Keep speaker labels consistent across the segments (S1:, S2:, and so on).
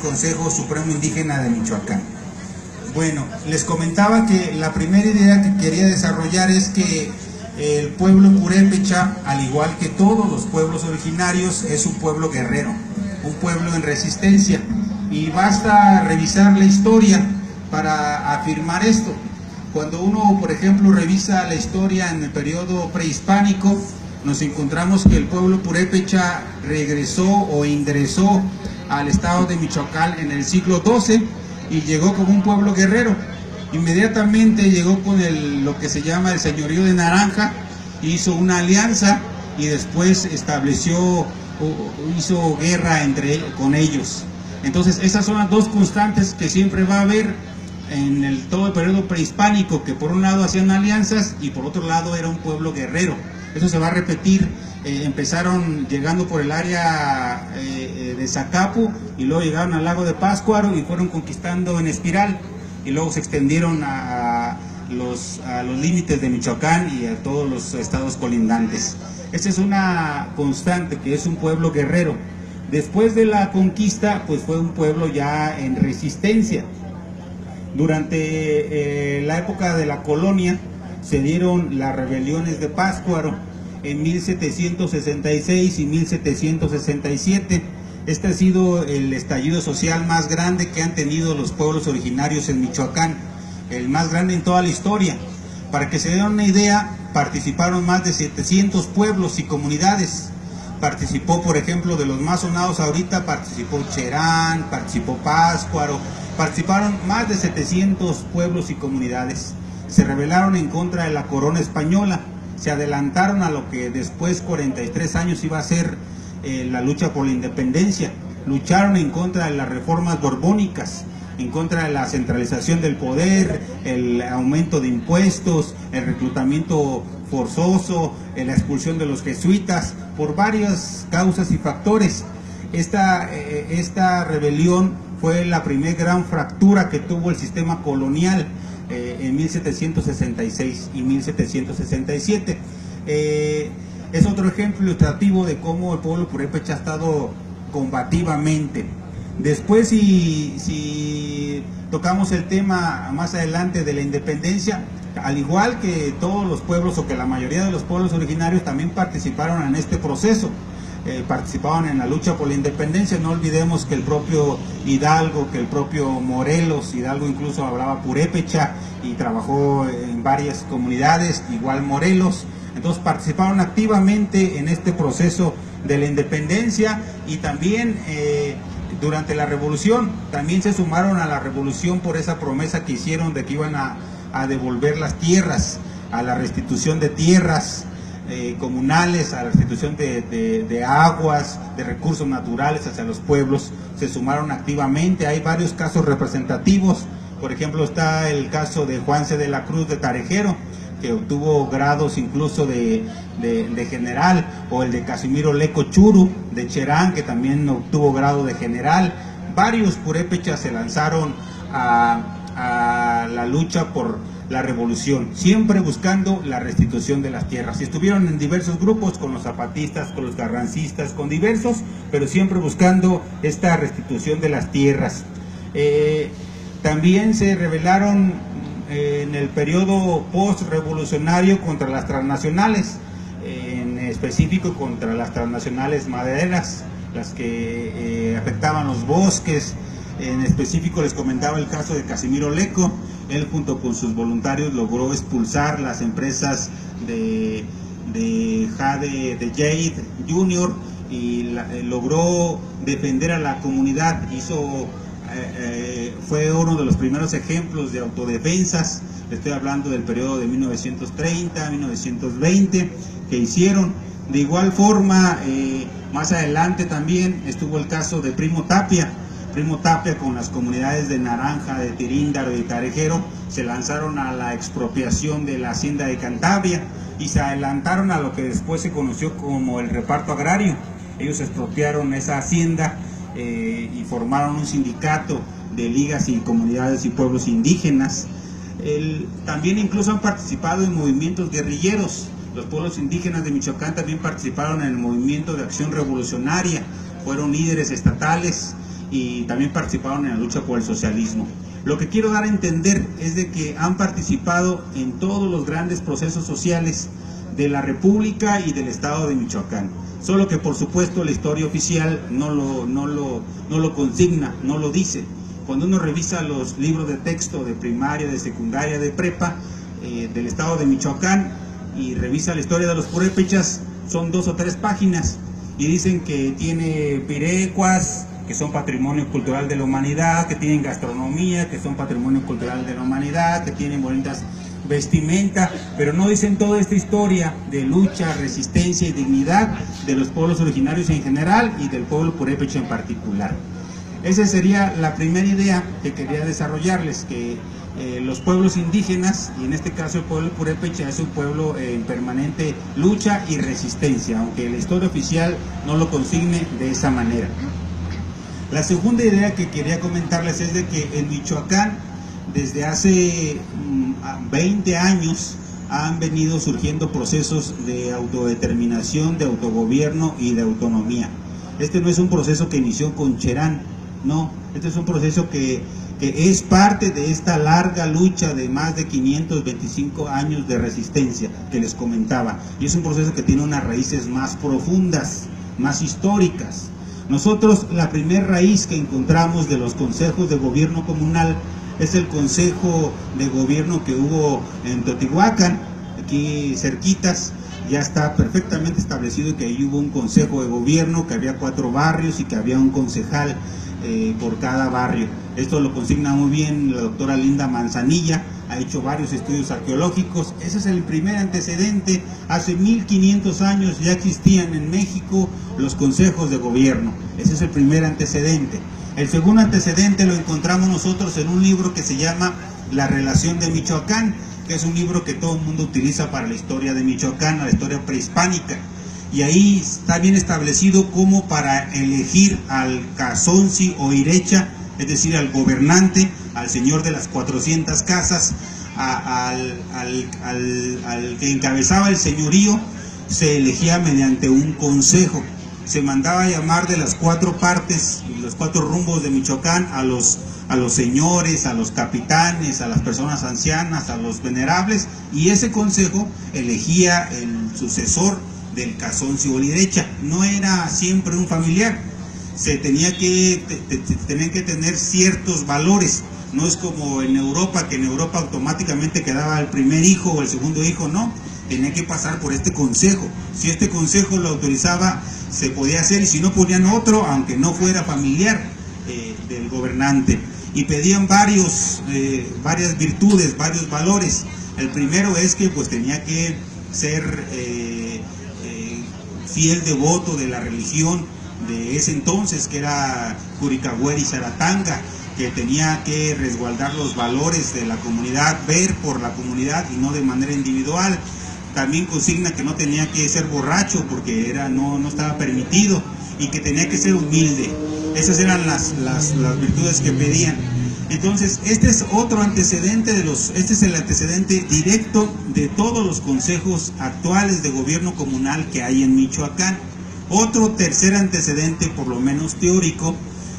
S1: Consejo Supremo Indígena de Michoacán. Bueno, les comentaba que la primera idea que quería desarrollar es que el pueblo purépecha, al igual que todos los pueblos originarios, es un pueblo guerrero, un pueblo en resistencia, y basta revisar la historia para afirmar esto. Cuando uno, por ejemplo, revisa la historia en el periodo prehispánico, nos encontramos que el pueblo purépecha regresó o ingresó al estado de Michoacán en el siglo XII y llegó como un pueblo guerrero. Inmediatamente llegó con lo que se llama el señorío de Naranja, hizo una alianza y después hizo guerra con ellos. Entonces esas son las dos constantes que siempre va a haber en todo el periodo prehispánico, que por un lado hacían alianzas y por otro lado era un pueblo guerrero. Eso se va a repetir. Empezaron llegando por el área de Zacapu y luego llegaron al lago de Pátzcuaro y fueron conquistando en espiral y luego se extendieron a los límites de Michoacán y a todos los estados colindantes. Esa es una constante, que es un pueblo guerrero. Después de la conquista, pues fue un pueblo ya en resistencia. Durante la época de la colonia se dieron las rebeliones de Pátzcuaro en 1766 y 1767. Este ha sido el estallido social más grande que han tenido los pueblos originarios en Michoacán, el más grande en toda la historia. Para que se den una idea, participaron más de 700 pueblos y comunidades. Participó, por ejemplo, de los más sonados ahorita, participó Cherán, participó Pátzcuaro, participaron más de 700 pueblos y comunidades. Se rebelaron en contra de la corona española, se adelantaron a lo que después 43 años iba a ser la lucha por la independencia. Lucharon en contra de las reformas borbónicas, en contra de la centralización del poder, el aumento de impuestos, el reclutamiento forzoso, la expulsión de los jesuitas, por varias causas y factores. Esta rebelión fue la primera gran fractura que tuvo el sistema colonial en 1766 y 1767. Es otro ejemplo ilustrativo de cómo el pueblo purépecha ha estado combativamente. Después, si tocamos el tema más adelante de la independencia, al igual que todos los pueblos, o que la mayoría de los pueblos originarios, también participaron en este proceso. Participaban en la lucha por la independencia. No olvidemos que el propio Hidalgo, que el propio Morelos, Hidalgo incluso hablaba purépecha y trabajó en varias comunidades, igual Morelos. Entonces participaron activamente en este proceso de la independencia, y también durante la revolución, también se sumaron a la revolución por esa promesa que hicieron de que iban a devolver las tierras, a la restitución de tierras comunales, a la restitución de aguas, de recursos naturales hacia los pueblos. Se sumaron activamente. Hay varios casos representativos. Por ejemplo, está el caso de Juan C. de la Cruz de Tarejero, que obtuvo grados incluso de general, o el de Casimiro Leco Churu de Cherán, que también obtuvo grado de general. Varios purépechas se lanzaron a la lucha por la revolución, siempre buscando la restitución de las tierras. Estuvieron en diversos grupos, con los zapatistas, con los carrancistas, con diversos, pero siempre buscando esta restitución de las tierras. También se rebelaron en el periodo post-revolucionario contra las transnacionales, en específico contra las transnacionales madereras, las que afectaban los bosques. En específico les comentaba el caso de Casimiro Leco. Él, junto con sus voluntarios, logró expulsar las empresas de Jade Jr. y logró defender a la comunidad. Fue uno de los primeros ejemplos de autodefensas. Estoy hablando del periodo de 1930 a 1920 que hicieron. De igual forma, más adelante también estuvo el caso de Primo Tapia. Primo Tapia, con las comunidades de Naranja, de Tiríndaro y de Tarejero, se lanzaron a la expropiación de la hacienda de Cantabria y se adelantaron a lo que después se conoció como el reparto agrario. Ellos expropiaron esa hacienda y formaron un sindicato de ligas y comunidades y pueblos indígenas. También incluso han participado en movimientos guerrilleros. Los pueblos indígenas de Michoacán también participaron en el movimiento de acción revolucionaria, fueron líderes estatales y también participaron en la lucha por el socialismo. Lo que quiero dar a entender es de que han participado en todos los grandes procesos sociales de la República y del Estado de Michoacán. Solo que por supuesto la historia oficial no lo consigna, no lo dice. Cuando uno revisa los libros de texto de primaria, de secundaria, de prepa del Estado de Michoacán y revisa la historia de los purépechas, son 2 o 3 páginas y dicen que tiene pirecuas, que son patrimonio cultural de la humanidad, que tienen gastronomía, que son patrimonio cultural de la humanidad, que tienen bonitas vestimenta, pero no dicen toda esta historia de lucha, resistencia y dignidad de los pueblos originarios en general y del pueblo purépecha en particular. Esa sería la primera idea que quería desarrollarles, que los pueblos indígenas, y en este caso el pueblo purépecha, es un pueblo en permanente lucha y resistencia, aunque la historia oficial no lo consigne de esa manera. La segunda idea que quería comentarles es de que en Michoacán, desde hace 20 años, han venido surgiendo procesos de autodeterminación, de autogobierno y de autonomía. Este no es un proceso que inició con Cherán, no, este es un proceso que es parte de esta larga lucha de más de 525 años de resistencia que les comentaba, y es un proceso que tiene unas raíces más profundas, más históricas. Nosotros, la primera raíz que encontramos de los consejos de gobierno comunal es el consejo de gobierno que hubo en Teotihuacán, aquí cerquitas. Ya está perfectamente establecido que ahí hubo un consejo de gobierno, que había 4 barrios y que había un concejal por cada barrio. Esto lo consigna muy bien la doctora Linda Manzanilla, ha hecho varios estudios arqueológicos. Ese es el primer antecedente. Hace 1500 años ya existían en México los consejos de gobierno. Ese es el primer antecedente. El segundo antecedente lo encontramos nosotros en un libro que se llama La Relación de Michoacán, que es un libro que todo el mundo utiliza para la historia de Michoacán, la historia prehispánica. Y ahí está bien establecido cómo para elegir al Cazonzi o Irecha, es decir, al gobernante, al señor de las 400 casas, al que encabezaba el señorío, se elegía mediante un consejo. Se mandaba llamar de las 4 partes, los 4 rumbos de Michoacán, a los señores, a los capitanes, a las personas ancianas, a los venerables, y ese consejo elegía el sucesor del Cazonzi o Irecha. No era siempre un familiar, tenían que tener ciertos valores. No es como en Europa, que en Europa automáticamente quedaba el primer hijo o el segundo hijo, no, tenía que pasar por este consejo. Si este consejo lo autorizaba, se podía hacer, y si no, ponían otro, aunque no fuera familiar del gobernante. Y pedían varias virtudes, varios valores. El primero es que pues tenía que ser fiel devoto de la religión de ese entonces, que era Curicahueri Zaratanga, que tenía que resguardar los valores de la comunidad, ver por la comunidad y no de manera individual. También consigna que no tenía que ser borracho, porque no estaba permitido, y que tenía que ser humilde. Esas eran las virtudes que pedían. Entonces, este es otro antecedente este es el antecedente directo de todos los consejos actuales de gobierno comunal que hay en Michoacán. Otro tercer antecedente, por lo menos teórico,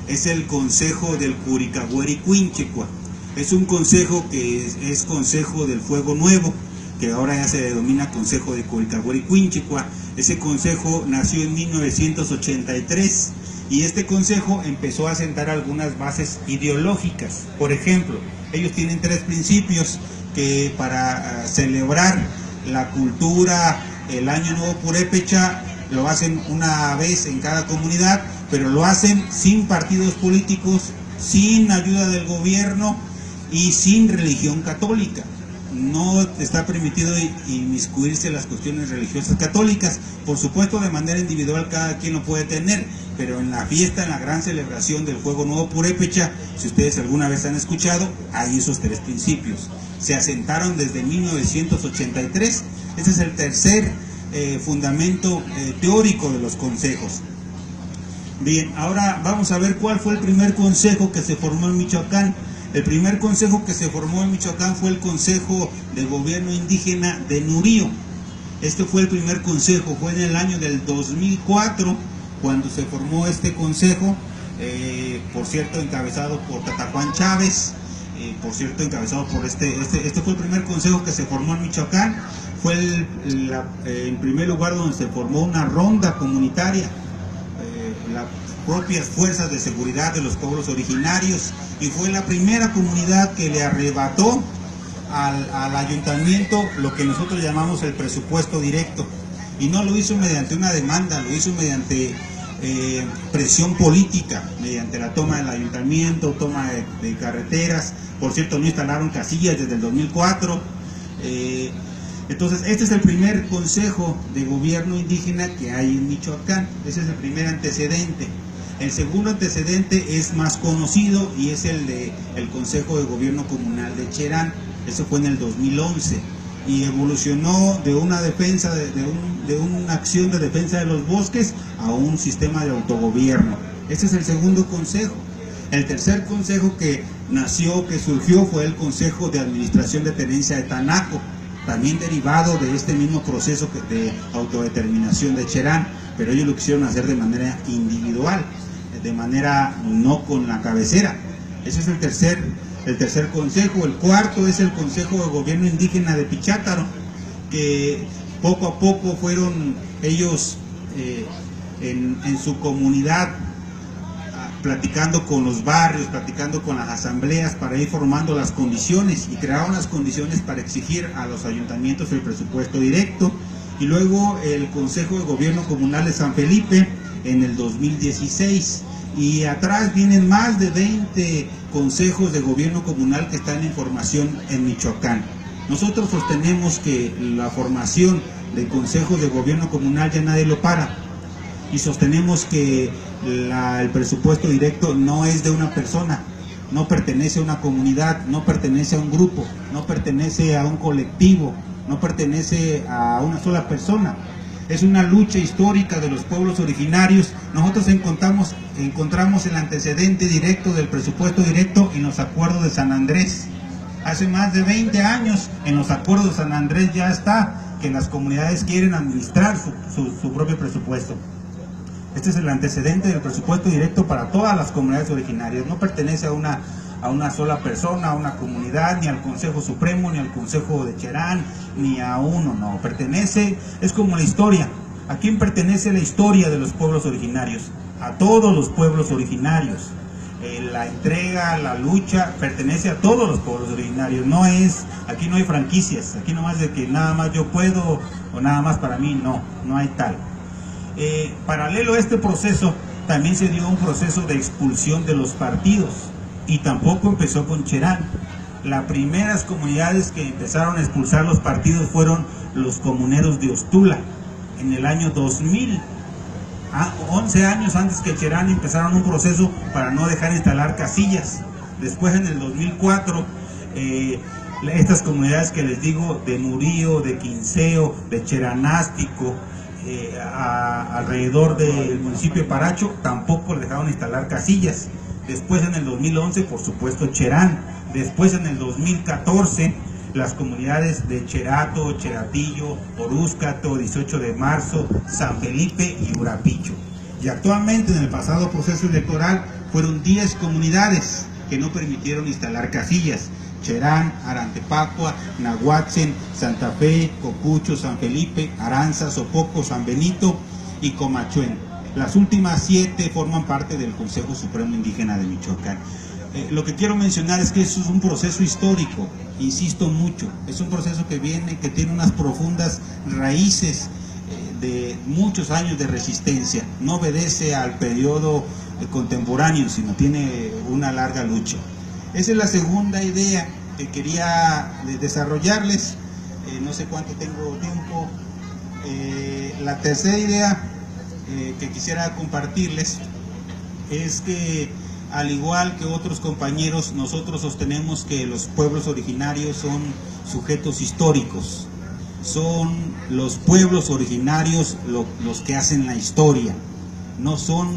S1: es el consejo del Curicahueri Cuinchecua. Es un consejo que es consejo del Fuego Nuevo, que ahora ya se denomina consejo de Curicahueri Cuinchecua. Ese consejo nació en 1983. Y este consejo empezó a sentar algunas bases ideológicas. Por ejemplo, ellos tienen 3 principios que para celebrar la cultura, el Año Nuevo Purépecha, lo hacen una vez en cada comunidad, pero lo hacen sin partidos políticos, sin ayuda del gobierno y sin religión católica. No está permitido inmiscuirse en las cuestiones religiosas católicas. Por supuesto, de manera individual cada quien lo puede tener, pero en la fiesta, en la gran celebración del Fuego Nuevo Purépecha, si ustedes alguna vez han escuchado, hay esos 3 principios. Se asentaron desde 1983. Ese es el tercer fundamento teórico de los consejos. Bien, ahora vamos a ver cuál fue el primer consejo que se formó en Michoacán. El primer consejo que se formó en Michoacán fue el Consejo de Gobierno Indígena de Nurío. Este fue el primer consejo, fue en el año del 2004 cuando se formó este consejo, por cierto encabezado por Tatajuan Chávez, por cierto encabezado por este fue el primer consejo que se formó en Michoacán, fue el primer lugar donde se formó una ronda comunitaria, las propias fuerzas de seguridad de los pueblos originarios, y fue la primera comunidad que le arrebató al ayuntamiento lo que nosotros llamamos el presupuesto directo, y no lo hizo mediante una demanda, lo hizo mediante presión política, mediante la toma del ayuntamiento, toma de carreteras. Por cierto, no instalaron casillas desde el 2004. Entonces, este es el primer consejo de gobierno indígena que hay en Michoacán. Ese es el primer antecedente. El segundo antecedente es más conocido y es el Consejo de Gobierno Comunal de Cherán. Eso fue en el 2011 y evolucionó de una defensa, de una acción de defensa de los bosques a un sistema de autogobierno. Este es el segundo consejo. El tercer consejo que nació, que surgió, fue el Consejo de Administración de Tenencia de Tanaco, también derivado de este mismo proceso de autodeterminación de Cherán, pero ellos lo quisieron hacer de manera individual, de manera no con la cabecera. Ese es el tercer consejo. El cuarto es el Consejo de Gobierno Indígena de Pichátaro, que poco a poco fueron ellos en su comunidad, platicando con los barrios, platicando con las asambleas para ir formando las condiciones, y crearon las condiciones para exigir a los ayuntamientos el presupuesto directo. Y luego el Consejo de Gobierno Comunal de San Felipe en el 2016, y atrás vienen más de 20 consejos de gobierno comunal que están en formación en Michoacán. Nosotros sostenemos que la formación de consejos de gobierno comunal ya nadie lo para, y sostenemos que el presupuesto directo no es de una persona, no pertenece a una comunidad, no pertenece a un grupo, no pertenece a un colectivo, no pertenece a una sola persona. Es una lucha histórica de los pueblos originarios. Nosotros encontramos el antecedente directo del presupuesto directo en los acuerdos de San Andrés. Hace más de 20 años en los acuerdos de San Andrés ya está que las comunidades quieren administrar su propio presupuesto. Este es el antecedente del presupuesto directo para todas las comunidades originarias. No pertenece a una sola persona, a una comunidad, ni al Consejo Supremo, ni al Consejo de Cherán, ni a uno, no. Pertenece, es como la historia. ¿A quién pertenece la historia de los pueblos originarios? A todos los pueblos originarios. La entrega, la lucha, pertenece a todos los pueblos originarios. No es, aquí no hay franquicias, aquí no más de que nada más yo puedo o nada más para mí, no hay tal. Paralelo a este proceso, también se dio un proceso de expulsión de los partidos, y tampoco empezó con Cherán. Las primeras comunidades que empezaron a expulsar los partidos fueron los comuneros de Ostula, en el año 2000. 11 años antes que Cherán empezaron un proceso para no dejar instalar casillas. Después, en el 2004, estas comunidades que les digo, de Murillo, de Quinceo, de Cheranástico, alrededor del municipio de Paracho, tampoco le dejaron instalar casillas. Después, en el 2011, por supuesto, Cherán. Después, en el 2014, las comunidades de Cherato, Cheratillo, Orúscato, 18 de marzo, San Felipe y Urapicho. Y actualmente, en el pasado proceso electoral, fueron 10 comunidades que no permitieron instalar casillas: Cherán, Arantepacua, Nahuatzen, Santa Fe, Cocucho, San Felipe, Aranza, Sopoco, San Benito y Comachuén. Las últimas 7 forman parte del Consejo Supremo Indígena de Michoacán. Lo que quiero mencionar es que eso es un proceso histórico, insisto mucho, es un proceso que tiene unas profundas raíces de muchos años de resistencia, no obedece al periodo contemporáneo, sino tiene una larga lucha. Esa es la segunda idea que quería desarrollarles, no sé cuánto tengo tiempo. La tercera idea que quisiera compartirles es que, al igual que otros compañeros, nosotros sostenemos que los pueblos originarios son sujetos históricos. Son los pueblos originarios los que hacen la historia. No somos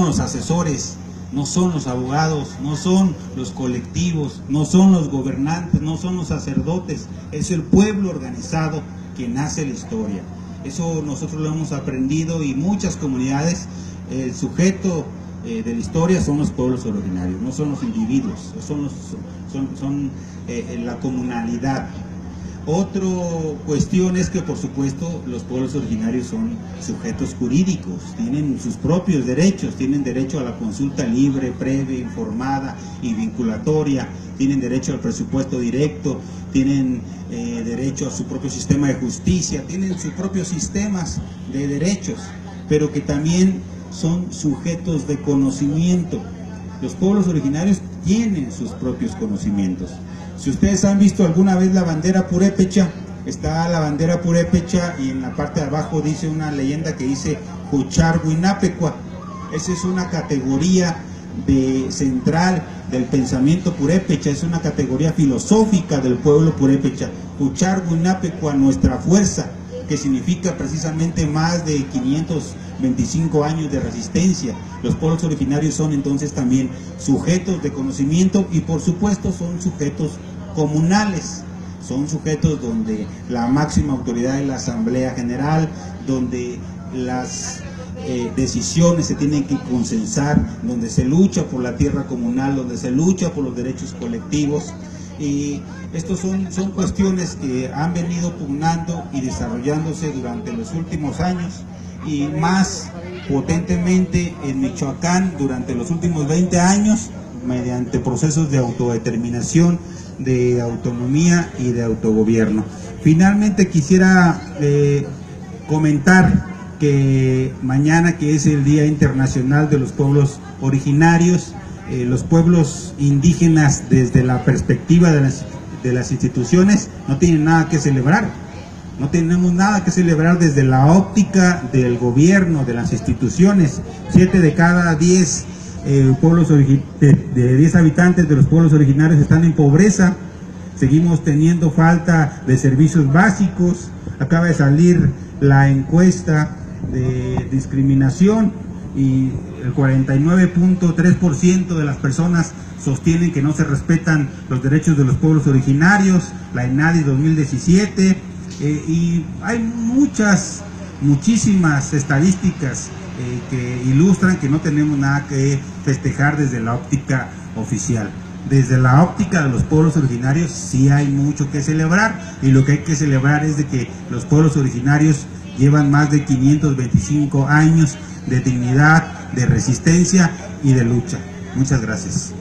S1: los asesores, no son los abogados, no son los colectivos, no son los gobernantes, no son los sacerdotes. Es el pueblo organizado quien hace la historia. Eso nosotros lo hemos aprendido, y muchas comunidades, el sujeto de la historia son los pueblos originarios, no son los individuos, son la comunalidad. Otra cuestión es que, por supuesto, los pueblos originarios son sujetos jurídicos, tienen sus propios derechos, tienen derecho a la consulta libre, previa, informada y vinculatoria, tienen derecho al presupuesto directo, tienen derecho a su propio sistema de justicia, tienen sus propios sistemas de derechos, pero que también son sujetos de conocimiento. Los pueblos originarios tienen sus propios conocimientos. Si ustedes han visto alguna vez la bandera purépecha, está la bandera purépecha y en la parte de abajo dice una leyenda que dice Jucharguinapecua. Esa es una categoría central del pensamiento purépecha, es una categoría filosófica del pueblo purépecha. Jucharguinapecua, nuestra fuerza, que significa precisamente más de 525 años de resistencia. Los pueblos originarios son entonces también sujetos de conocimiento y por supuesto son sujetos comunales, son sujetos donde la máxima autoridad es la Asamblea General, donde las decisiones se tienen que consensar, donde se lucha por la tierra comunal, donde se lucha por los derechos colectivos. Y estos son cuestiones que han venido pugnando y desarrollándose durante los últimos años y más potentemente en Michoacán durante los últimos 20 años mediante procesos de autodeterminación, de autonomía y de autogobierno. Finalmente quisiera comentar que mañana, que es el Día Internacional de los Pueblos Originarios, los pueblos indígenas desde la perspectiva de las instituciones no tienen nada que celebrar. No tenemos nada que celebrar desde la óptica del gobierno, de las instituciones. 7 de cada 10 pueblos de 10 habitantes de los pueblos originarios están en pobreza. Seguimos teniendo falta de servicios básicos. Acaba de salir la encuesta de discriminación y el 49.3% de las personas sostienen que no se respetan los derechos de los pueblos originarios, la ENADI 2017, y hay muchísimas estadísticas que ilustran que no tenemos nada que festejar desde la óptica oficial. Desde la óptica de los pueblos originarios sí hay mucho que celebrar, y lo que hay que celebrar es de que los pueblos originarios llevan más de 525 años de dignidad, de resistencia y de lucha. Muchas gracias.